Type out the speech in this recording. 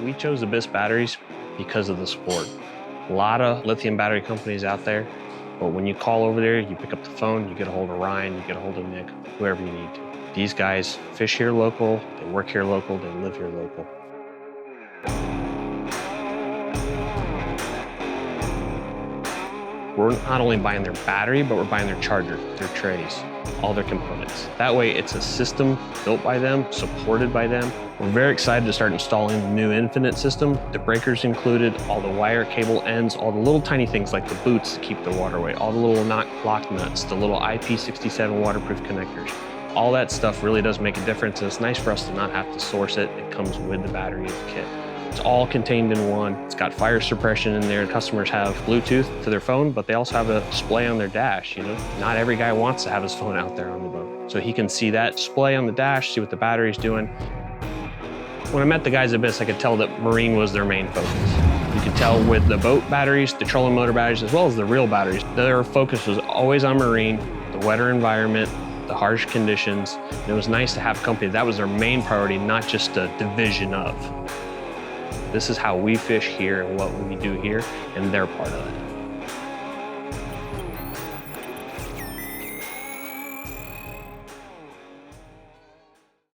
We chose the Abyss batteries because of the sport. A lot of lithium battery companies out there, but when you call over there, you pick up the phone, you get a hold of Ryan, you get a hold of Nick, whoever you need to. These guys fish here local, they work here local, they live here local. We're not only buying their battery, but we're buying their charger, their trays, all their components. That way it's a system built by them, supported by them. We're very excited to start installing the new Infinite system. The breakers included, all the wire cable ends, all the little tiny things like the boots to keep the water away, all the little lock nuts, the little IP67 waterproof connectors. All that stuff really does make a difference, and it's nice for us to not have to source it. It comes with the battery as a kit. It's all contained in one. It's got fire suppression in there. Customers have Bluetooth to their phone, but they also have a display on their dash, you know? Not every guy wants to have his phone out there on the boat. So he can see that display on the dash, see what the battery's doing. When I met the guys at Abyss, I could tell that marine was their main focus. You could tell with the boat batteries, the trolling motor batteries, as well as the reel batteries, their focus was always on marine, the wetter environment, the harsh conditions. And it was nice to have a company that was their main priority, not just a division of. This is how we fish here and what we do here, and they're part of it.